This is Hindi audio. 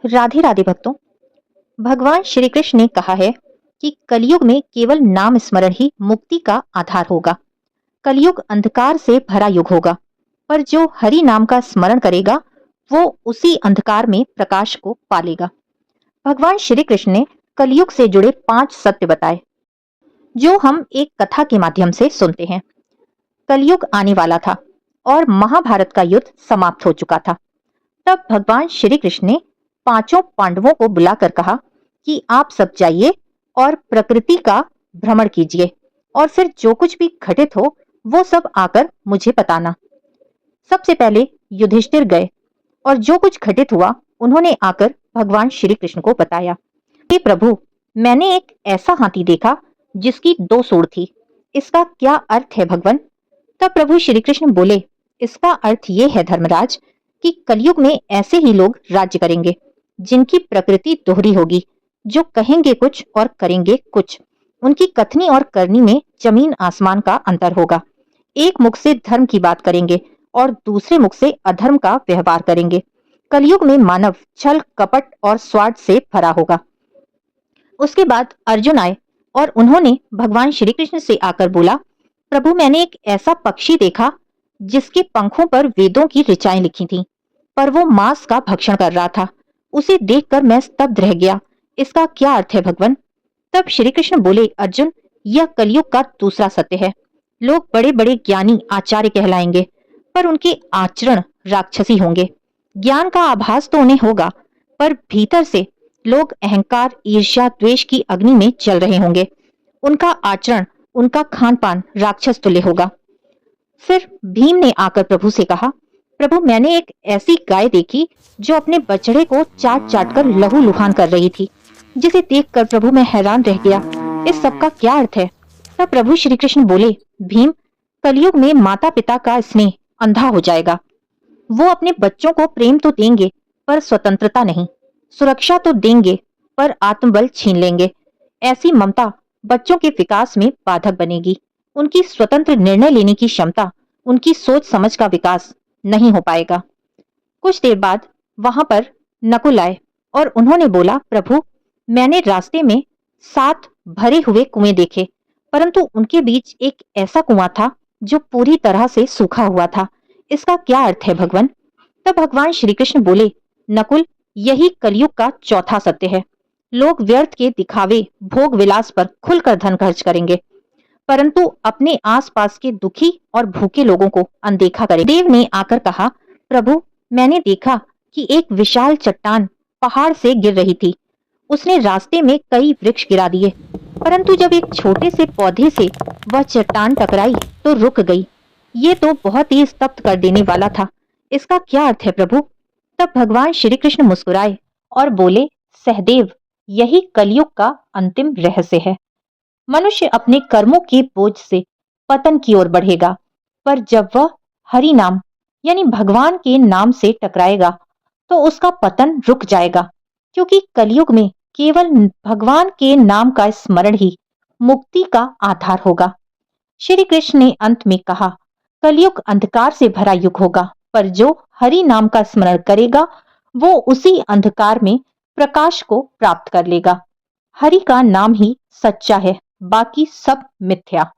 राधे राधे भक्तों। भगवान श्री कृष्ण ने कहा है कि कलयुग में केवल नाम स्मरण ही मुक्ति का आधार होगा। कलयुग अंधकार से भरा युग होगा, पर जो हरि नाम का स्मरण करेगा वो उसी अंधकार में प्रकाश को पालेगा। भगवान श्री कृष्ण ने कलयुग से जुड़े 5 सत्य बताए, जो हम एक कथा के माध्यम से सुनते हैं। कलयुग आने वाला था और महाभारत का युद्ध समाप्त हो चुका था। तब भगवान श्री कृष्ण ने पांचों पांडवों को बुलाकर कहा कि आप सब जाइए और प्रकृति का भ्रमण कीजिए और फिर जो कुछ भी घटित हो वो सब आकर मुझे बताना। सबसे पहले युधिष्ठिर गए और जो कुछ घटित हुआ उन्होंने आकर भगवान श्री कृष्ण को बताया। हे प्रभु, मैंने एक ऐसा हाथी देखा जिसकी 2 सूंड थी, इसका क्या अर्थ है भगवान? तब प्रभु श्री कृष्ण बोले, इसका अर्थ ये है धर्मराज कि कलयुग में ऐसे ही लोग राज्य करेंगे जिनकी प्रकृति दोहरी होगी, जो कहेंगे कुछ और करेंगे कुछ। उनकी कथनी और करनी में जमीन आसमान का अंतर होगा। एक मुख से धर्म की बात करेंगे और दूसरे मुख से अधर्म का व्यवहार करेंगे। कलयुग में मानव छल कपट और स्वार्थ से भरा होगा। उसके बाद अर्जुन आए और उन्होंने भगवान श्री कृष्ण से आकर बोला, प्रभु मैंने एक ऐसा पक्षी देखा जिसके पंखों पर वेदों की ऋचाएं लिखी थीं, पर वो मांस का भक्षण कर रहा था। उसे देखकर मैं स्तब्ध रह गया। इसका क्या अर्थ है भगवान? तब श्री कृष्ण बोले, अर्जुन, यह कलयुग का दूसरा सत्य है। लोग बड़े बड़े ज्ञानी आचार्य कहलाएंगे, पर उनके आचरण राक्षसी होंगे। ज्ञान का आभास तो उन्हें होगा, पर भीतर से लोग अहंकार ईर्ष्या द्वेष की अग्नि में जल रहे होंगे। उनका आचरण उनका खान पान राक्षस तुल्य होगा। फिर भीम ने आकर प्रभु से कहा, प्रभु मैंने एक ऐसी गाय देखी जो अपने बछड़े को चाट चाट कर लहू लुहान कर रही थी, जिसे देखकर प्रभु मैं हैरान रह गया। इस सब का क्या अर्थ है? तब प्रभु श्री कृष्ण बोले, भीम, कलयुग में माता पिता का स्नेह अंधा हो जाएगा। वो अपने बच्चों को प्रेम तो देंगे पर स्वतंत्रता नहीं, सुरक्षा तो देंगे पर आत्मबल छीन लेंगे। ऐसी ममता बच्चों के विकास में बाधक बनेगी। उनकी स्वतंत्र निर्णय लेने की क्षमता, उनकी सोच समझ का विकास नहीं हो पाएगा। कुछ देर बाद वहां पर नकुल आए और उन्होंने बोला, प्रभु मैंने रास्ते में 7 भरे हुए कुएं देखे, परंतु उनके बीच एक ऐसा कुआं था जो पूरी तरह से सूखा हुआ था। इसका क्या अर्थ है भगवान? तब भगवान श्री कृष्ण बोले, नकुल, यही कलयुग का चौथा सत्य है। लोग व्यर्थ के दिखावे भोग विलास पर खुलकर धन खर्च करेंगे, परंतु अपने आसपास के दुखी और भूखे लोगों को अनदेखा करें। देव ने आकर कहा, प्रभु मैंने देखा कि एक विशाल चट्टान पहाड़ से गिर रही थी। उसने रास्ते में कई वृक्ष गिरा दिए, परंतु जब एक छोटे से पौधे से वह चट्टान टकराई तो रुक गई। ये तो बहुत ही स्तब्ध कर देने वाला था। इसका क्या अर्थ है प्रभु? तब भगवान श्री कृष्ण मुस्कुराए और बोले, सहदेव, यही कलयुग का अंतिम रहस्य है। मनुष्य अपने कर्मों के बोझ से पतन की ओर बढ़ेगा, पर जब वह हरि नाम यानी भगवान के नाम से टकराएगा तो उसका पतन रुक जाएगा, क्योंकि कलयुग में केवल भगवान के नाम का स्मरण ही मुक्ति का आधार होगा। श्री कृष्ण ने अंत में कहा, कलयुग अंधकार से भरा युग होगा, पर जो हरि नाम का स्मरण करेगा वो उसी अंधकार में प्रकाश को प्राप्त कर लेगा। हरि का नाम ही सच्चा है, बाकी सब मिथ्या।